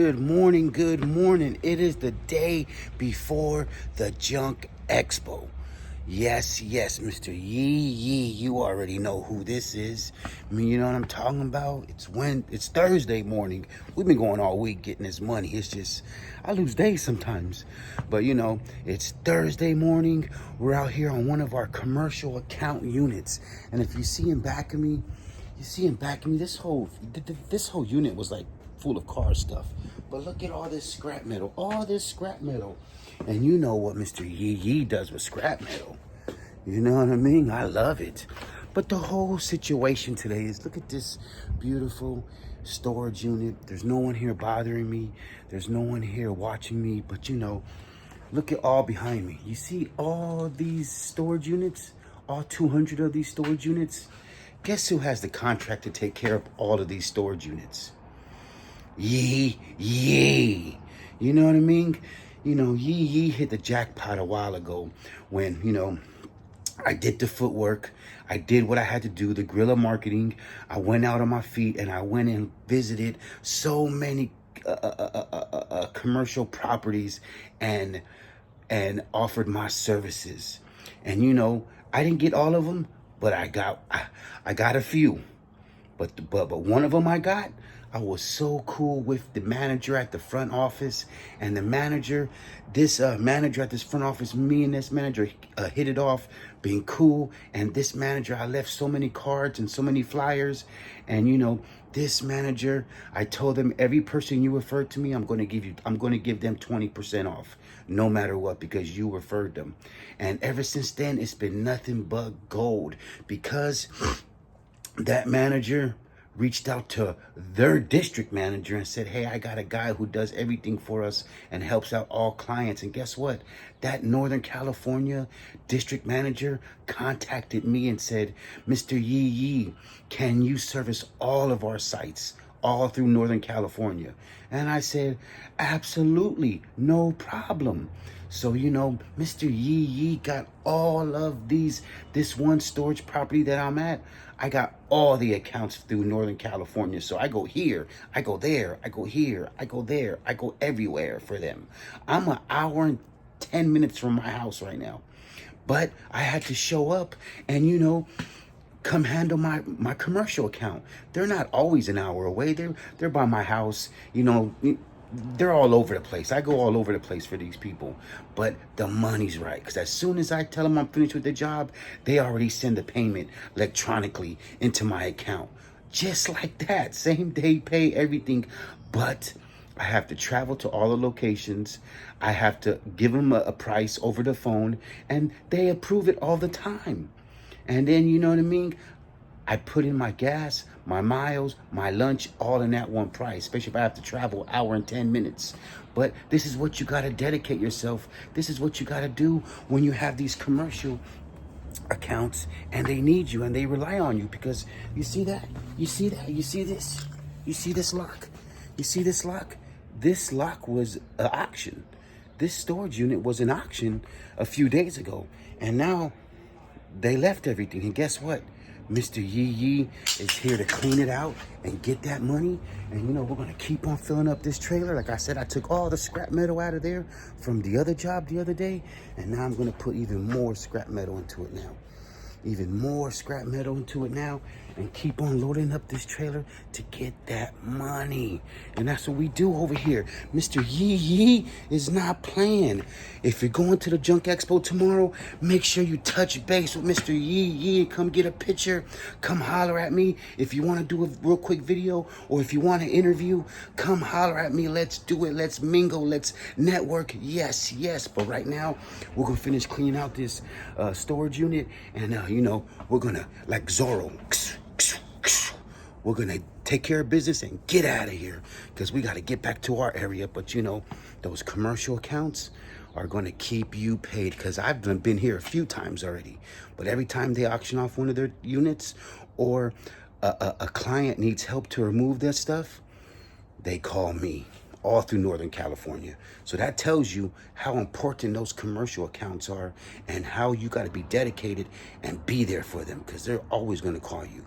Good morning, good morning. It is the day before the Junk Expo. Yes, Mr. Yee Yee, you already know who this is. I mean, you know what I'm talking about? It's Thursday morning. We've been going all week getting this money. It's just, I lose days sometimes. But you know, it's Thursday morning. We're out here on one of our commercial account units. And if you see in back of me, this whole unit was like full of car stuff. But look at all this scrap metal, And you know what Mr. Yee Yee does with scrap metal. You know what I mean? I love it. But the whole situation today is, look at this beautiful storage unit. There's no one here bothering me. There's no one here watching me. But you know, look at all behind me. You see all these storage units? All 200 of these storage units? Guess who has the contract to take care of all of these storage units? Yee Yee. You know what I mean? You know, Yee Yee hit the jackpot a while ago when, you know, I did the footwork. I did what I had to do, the guerrilla marketing. I went out on my feet and I went and visited so many commercial properties and offered my services. And you know, I didn't get all of them, but I got a few. But one of them I was so cool with the manager at the front office, and the manager, this manager at this front office, me and this manager hit it off, being cool. And this manager, I left so many cards and so many flyers, and you know, this manager, I told them, every person you referred to me, I'm going to give them 20% off, no matter what, because you referred them. And ever since then, it's been nothing but gold, because that manager reached out to their district manager and said, hey, I got a guy who does everything for us and helps out all clients. And guess what? That Northern California district manager contacted me and said, Mr. Yee Yee, can you service all of our sites all through Northern California? And I said, absolutely, no problem. So, you know, Mr. Yee Yee got all of this one storage property that I'm at. I got all the accounts through Northern California. So I go here, I go there, I go here, I go there, I go everywhere for them. I'm an hour and 10 minutes from my house right now. But I had to show up and, you know, come handle my commercial account. They're not always an hour away. They're by my house. You know, they're all over the place. I go all over the place for these people. But the money's right, because as soon as I tell them I'm finished with the job, they already send the payment electronically into my account. Just like that. Same day pay, everything. But I have to travel to all the locations. I have to give them a price over the phone, and they approve it all the time. And then, you know what I mean? I put in my gas, my miles, my lunch, all in that one price, especially if I have to travel an hour and 10 minutes. But this is what you got to dedicate yourself. This is what you got to do when you have these commercial accounts and they need you and they rely on you, because you see that? You see that? You see this? You see this lock? You see this lock? This lock was an auction. This storage unit was an auction a few days ago. And now they left everything. And guess what? Mr. Yee Yee is here to clean it out and get that money. And you know, we're gonna keep on filling up this trailer. Like I said, I took all the scrap metal out of there from the other job the other day, and now I'm gonna put even more scrap metal into it now. And keep on loading up this trailer to get that money. And that's what we do over here. Mr. Yee Yee is not playing. If you're going to the Junk Expo tomorrow, make sure you touch base with Mr. Yee Yee. Come get a picture. Come holler at me. If you want to do a real quick video, or if you want to interview, come holler at me. Let's do it. Let's mingle. Let's network. Yes. But right now, we're going to finish cleaning out this storage unit. And, you know, we're going to, like Zorro, we're going to take care of business and get out of here, because we got to get back to our area. But, you know, those commercial accounts are going to keep you paid, because I've been here a few times already. But every time they auction off one of their units, or a client needs help to remove their stuff, they call me, all through Northern California. So that tells you how important those commercial accounts are, and how you got to be dedicated and be there for them, because they're always going to call you.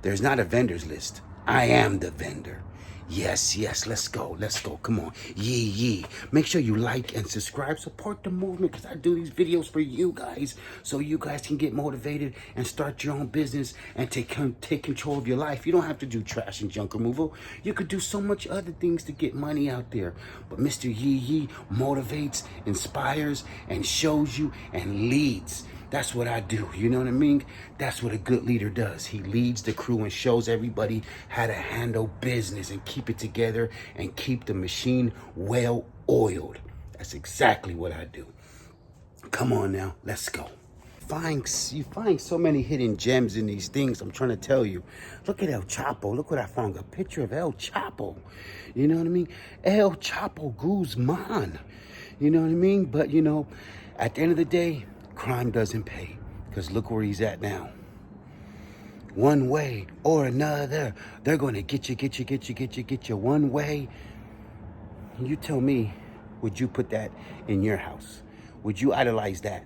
There's not a vendor's list. I am the vendor. Yes, yes, let's go. Let's go. Come on. Yee yee. Make sure you like and subscribe. Support the movement because I do these videos for you guys so you guys can get motivated and start your own business and take control of your life. You don't have to do trash and junk removal. You could do so much other things to get money out there. But Mr. Yee Yee motivates, inspires, and shows you and leads. That's what I do. You know what I mean? That's what a good leader does. He leads the crew and shows everybody how to handle business and keep it together and keep the machine well oiled. That's exactly what I do. Come on now, let's go. You find so many hidden gems in these things. I'm trying to tell you. Look at El Chapo. Look what I found. A picture of El Chapo. You know what I mean? El Chapo Guzman. You know what I mean? But, you know, at the end of the day, crime doesn't pay, because look where he's at now. One way or another, they're going to get you one way. You tell me, would you put that in your house? Would you idolize that?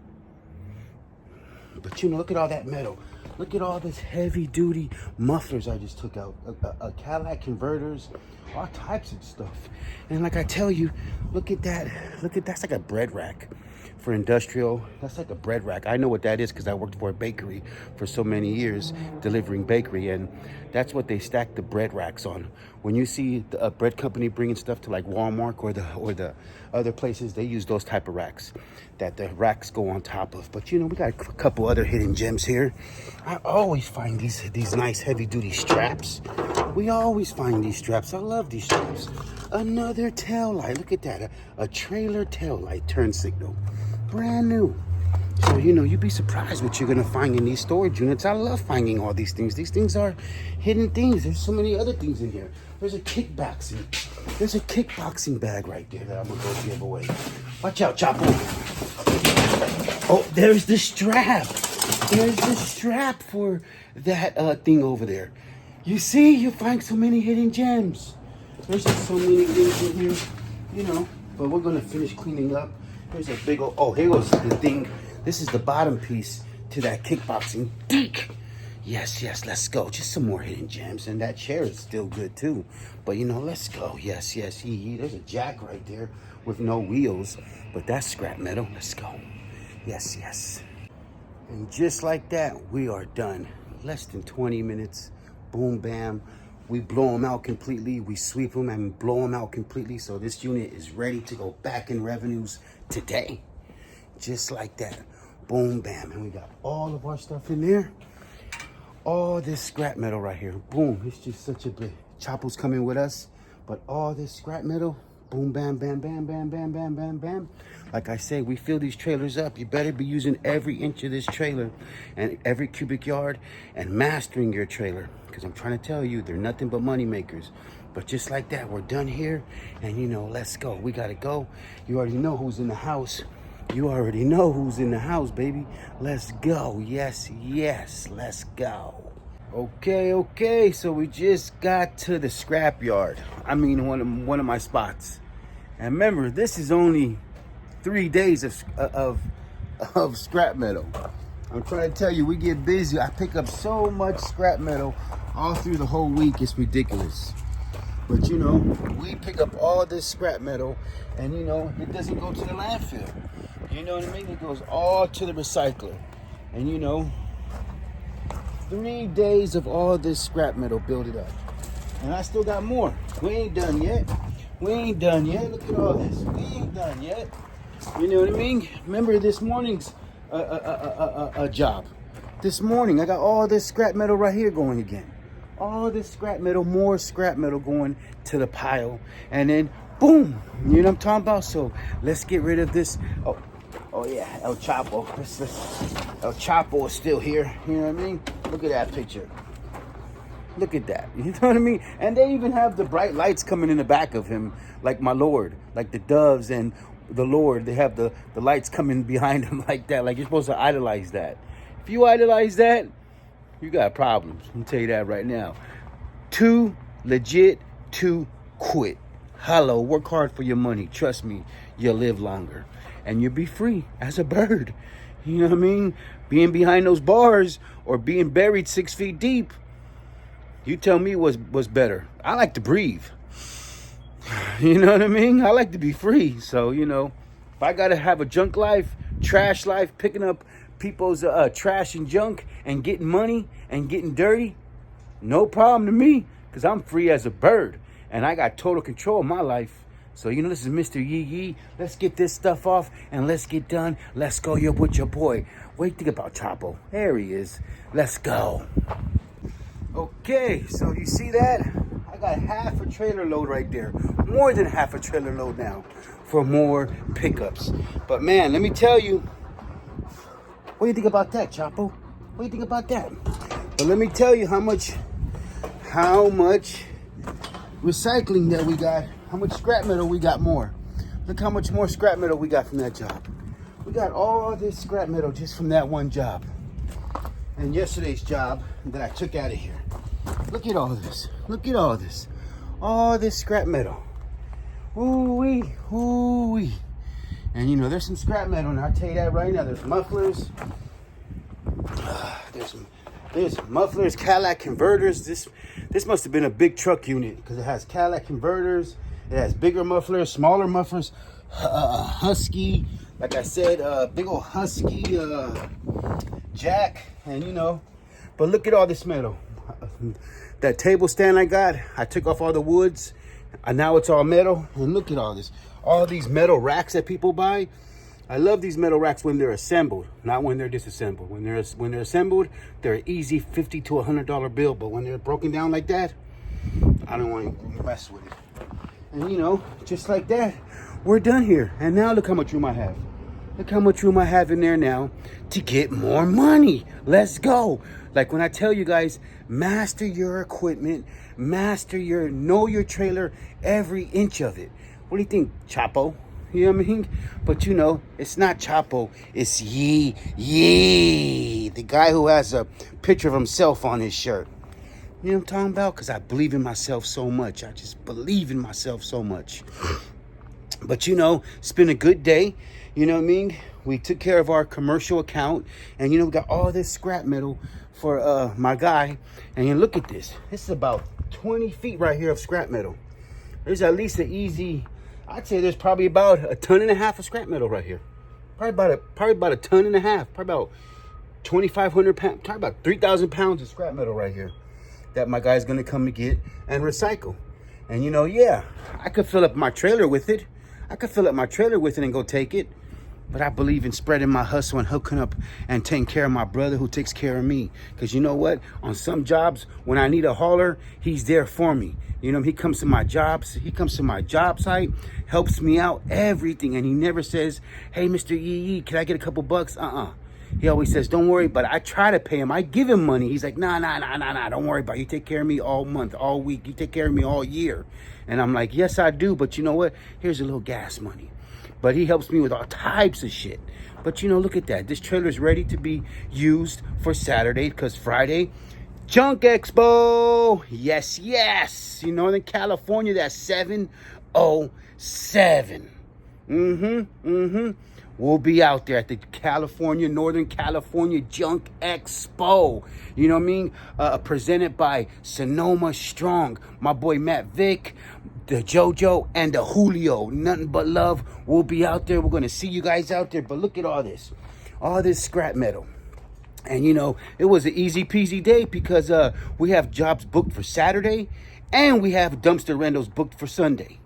But you know, look at all that metal. Look at all this heavy duty mufflers I just took out. A Cadillac converters, all types of stuff. And like I tell you, look at that. That's like a bread rack. For industrial, that's like a bread rack. I know what that is because I worked for a bakery for so many years, delivering bakery, and that's what they stack the bread racks on. When you see a bread company bringing stuff to like Walmart or the other places, they use those type of racks that the racks go on top of. But you know, we got a couple other hidden gems here. I always find these nice heavy duty straps. We always find these straps. I love these straps. Another tail light. Look at that, a trailer tail light turn signal. Brand new. So, you know, you'd be surprised what you're going to find in these storage units. I love finding all these things. These things are hidden things. There's so many other things in here. There's a kickboxing bag right there that I'm going to go give away. Watch out, Chapo. Oh, there's the strap. There's the strap for that thing over there. You see, you find so many hidden gems. There's just so many things in here, you know. But we're going to finish cleaning up. Here's a big old, oh, here goes the thing. This is the bottom piece to that kickboxing. Deek. Yes, let's go. Just some more hidden gems. And that chair is still good too. But you know, let's go. Yes. There's a jack right there with no wheels. But that's scrap metal. Let's go. Yes. And just like that, we are done. Less than 20 minutes. Boom, bam. We blow them out completely. We sweep them and blow them out completely. So this unit is ready to go back in revenues today. Just like that. Boom, bam. And we got all of our stuff in there. All this scrap metal right here. Boom. It's just such a big. Chapo's coming with us. But all this scrap metal. Boom, bam, bam, bam, bam, bam, bam, bam, bam. Like I say, we fill these trailers up. You better be using every inch of this trailer and every cubic yard and mastering your trailer. Because I'm trying to tell you, they're nothing but money makers. But just like that, we're done here. And you know, let's go. We got to go. You already know who's in the house. You already know who's in the house, baby. Let's go. Yes, let's go. Okay. So we just got to the scrapyard. I mean, one of my spots. And remember, this is only 3 days of scrap metal. I'm trying to tell you, we get busy. I pick up so much scrap metal all through the whole week. It's ridiculous. But you know, we pick up all this scrap metal, and you know, it doesn't go to the landfill. You know what I mean? It goes all to the recycler. And you know, 3 days of all this scrap metal build it up. And I still got more. We ain't done yet. Look at all this. We ain't done yet. You know what I mean? Remember this morning's a job. This morning, I got all this scrap metal right here going again. All this scrap metal, more scrap metal going to the pile. And then, boom. You know what I'm talking about? So, let's get rid of this. Oh yeah, El Chapo. El Chapo is still here. You know what I mean? Look at that picture. Look at that. You know what I mean? And they even have the bright lights coming in the back of him, like my Lord, like the doves and the Lord. They have the lights coming behind him like that. Like you're supposed to idolize that. If you idolize that, you got problems. I'm tell you that right now. Too legit to quit. Hello, work hard for your money. Trust me, you'll live longer. And you'll be free as a bird. You know what I mean? Being behind those bars or being buried 6 feet deep. You tell me what's better. I like to breathe. You know what I mean? I like to be free. So, you know, if I got to have a junk life, trash life, picking up people's trash and junk and getting money and getting dirty, no problem to me, because I'm free as a bird and I got total control of my life. So, you know, this is Mr. Yee Yee. Let's get this stuff off and let's get done. Let's go. You're with your boy. What do you think about Chapo? There he is. Let's go. Okay, so you see that? I got half a trailer load right there. More than half a trailer load now for more pickups. But man, let me tell you, what do you think about that, Chapo? What do you think about that? But let me tell you how much recycling that we got, how much scrap metal we got more. Look how much more scrap metal we got from that job. We got all this scrap metal just from that one job. And yesterday's job that I took out of here. Look at all this. Look at all this. All this scrap metal. Ooh-wee, ooh-wee. And you know, there's some scrap metal, and I'll tell you that right now. There's mufflers. There's mufflers, Cadillac converters. This must have been a big truck unit because it has Cadillac converters. It has bigger mufflers, smaller mufflers. Husky, like I said, big old Husky jack, and you know. But look at all this metal. That table stand I got, I took off all the woods, and now it's all metal. And look at all this. All these metal racks that people buy. I love these metal racks when they're assembled, not when they're disassembled. When they're assembled, they're an easy $50 to $100 bill. But when they're broken down like that, I don't want to mess with it. And you know, just like that, we're done here. And now look how much room I have. Look how much room I have in there now to get more money. Let's go. Like when I tell you guys, master your equipment, know your trailer, every inch of it. What do you think, Chapo? You know what I mean? But you know, it's not Chapo, it's Yee Yee, the guy who has a picture of himself on his shirt. You know what I'm talking about? Because I believe in myself so much. I just believe in myself so much. But you know, it's been a good day. You know what I mean? We took care of our commercial account. And you know, we got all this scrap metal for my guy. And you look at this. This is about 20 feet right here of scrap metal. There's at least an easy, I'd say there's probably about 1.5 tons of scrap metal right here. Probably about 1.5 tons. Probably about 2,500 pounds. Probably about 3,000 pounds of scrap metal right here that my guy's gonna come to get and recycle. And you know, yeah, I could fill up my trailer with it. And go take it. But I believe in spreading my hustle and hooking up and taking care of my brother who takes care of me. Because you know what? On some jobs, when I need a hauler, he's there for me. You know, he comes to my jobs. He comes to my job site, helps me out, everything. And he never says, hey, Mr. Yee Yee, can I get a couple bucks? He always says, don't worry, but I try to pay him. I give him money. He's like, nah, don't worry about it. You take care of me all month, all week. You take care of me all year. And I'm like, yes, I do. But you know what? Here's a little gas money. But he helps me with all types of shit. But you know, look at that. This trailer is ready to be used for Saturday because Friday, Junk Expo. Yes, yes. In Northern California, that's 707. We'll be out there at the Northern California Junk Expo. You know what I mean? Presented by Sonoma Strong. My boy Matt Vick, the JoJo, and the Julio. Nothing but love. We'll be out there. We're going to see you guys out there. But look at all this. All this scrap metal. And, you know, it was an easy peasy day because we have jobs booked for Saturday. And we have dumpster rentals booked for Sunday.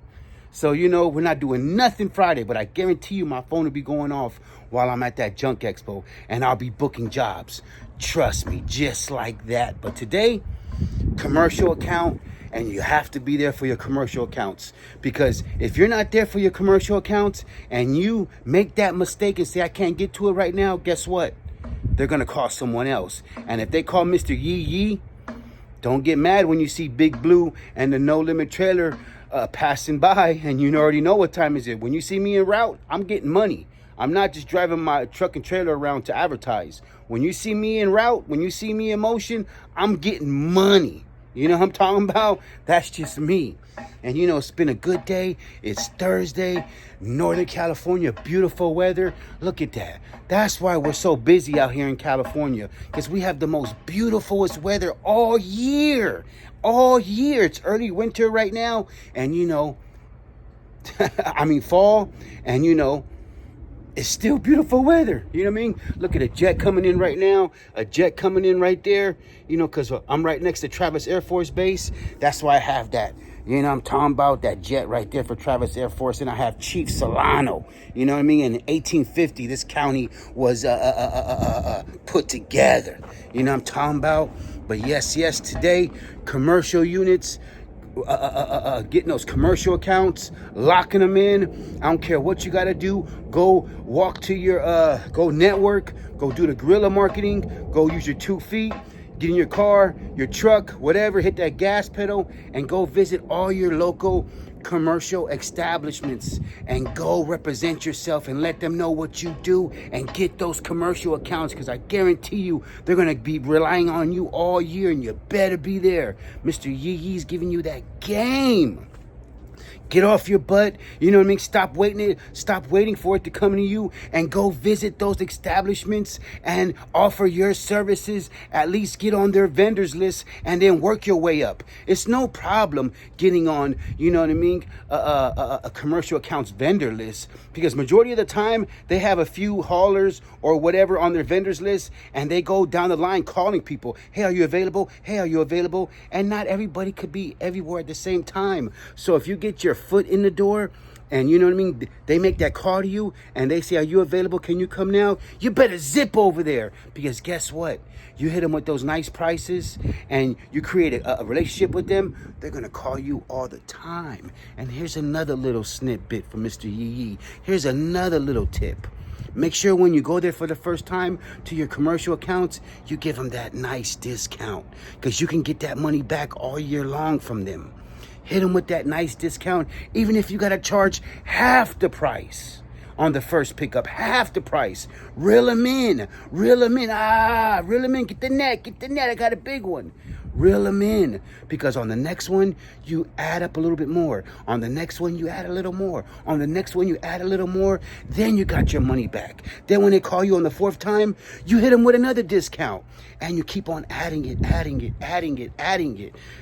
So, you know, we're not doing nothing Friday, but I guarantee you my phone will be going off while I'm at that Junk Expo, and I'll be booking jobs. Trust me, just like that. But today, commercial account, and you have to be there for your commercial accounts. Because if you're not there for your commercial accounts and you make that mistake and say, I can't get to it right now, guess what? They're going to call someone else. And if they call Mr. Yee Yee, don't get mad when you see Big Blue and the No Limit trailer passing by, and you already know what time is it. When you see me en route, I'm getting money. I'm not just driving my truck and trailer around to advertise. When you see me en route, when you see me in motion, I'm getting money. You know what I'm talking about? That's just me. And you know, it's been a good day. It's Thursday, Northern California, beautiful weather. Look at that. That's why we're so busy out here in California, because we have the most beautifulest weather all year. All year. It's early winter right now. And you know, I mean fall. And you know, it's still beautiful weather. You know what I mean? Look at a jet coming in right now. A jet coming in right there. You know, because I'm right next to Travis Air Force Base. That's why I have that. You know, I'm talking about that jet right there for Travis Air Force. And I have Chief Solano. You know what I mean? In 1850, this county was put together. You know what I'm talking about? But yes, today, commercial units, getting those commercial accounts, locking them in. I don't care what you got to do. Go walk to your, go network, go do the guerrilla marketing, go use your 2 feet, get in your car, your truck, whatever, hit that gas pedal and go visit all your local commercial establishments and go represent yourself and let them know what you do and get those commercial accounts, because I guarantee you they're going to be relying on you all year and you better be there. Mr. Yee Yee's giving you that game. Get off your butt, you know what I mean? Stop waiting for it to come to you and go visit those establishments and offer your services. At least get on their vendors list and then work your way up. It's no problem getting on, you know what I mean, a commercial accounts vendor list, because majority of the time they have a few haulers or whatever on their vendors list and they go down the line calling people. Hey, are you available? Hey, are you available? And not everybody could be everywhere at the same time. So if you get your foot in the door and you know what I mean, they make that call to you and they say, are you available? Can you come now? You better zip over there, because guess what? You hit them with those nice prices and you create a relationship with them, they're going to call you all the time. And here's another little snippet from Mr. Yee Yee. Here's another little tip. Make sure when you go there for the first time to your commercial accounts, you give them that nice discount, because you can get that money back all year long from them. Hit them with that nice discount, even if you got to charge half the price on the first pickup, half the price. Reel them in, reel them in, reel them in, get the net, I got a big one. Reel them in, because on the next one, you add up a little bit more. On the next one, you add a little more. On the next one, you add a little more. Then you got your money back. Then when they call you on the 4th time, you hit them with another discount. And you keep on adding it.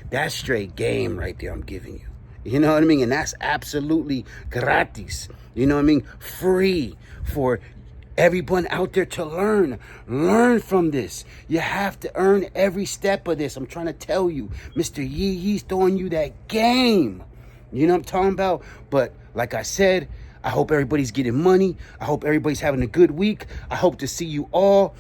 That's straight game right there I'm giving you. You know what I mean? And that's absolutely gratis. You know what I mean? Free for everyone out there to learn from this. You have to earn every step of this. I'm trying to tell you, Mr. Yee Yee's throwing you that game. You know what I'm talking about? But like I said, I hope everybody's getting money. I hope everybody's having a good week. I hope to see you all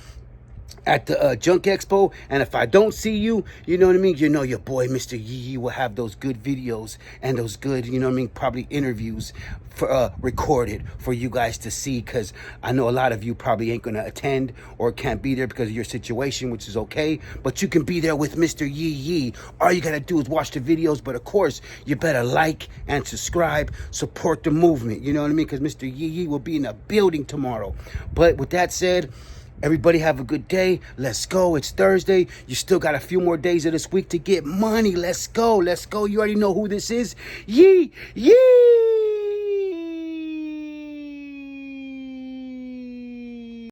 at the Junk Expo. And if I don't see you, you know what I mean, you know your boy Mr. Yee Yee will have those good videos and those good, you know what I mean, probably interviews for recorded for you guys to see, because I know a lot of you probably ain't gonna attend or can't be there because of your situation, which is okay, but you can be there with Mr. Yee Yee. All you gotta do is watch the videos, but of course you better like and subscribe, support the movement, you know what I mean, because Mr. Yee Yee will be in the building tomorrow. But with that said, everybody have a good day. Let's go. It's Thursday. You still got a few more days of this week to get money. Let's go. You already know who this is. Yee Yee.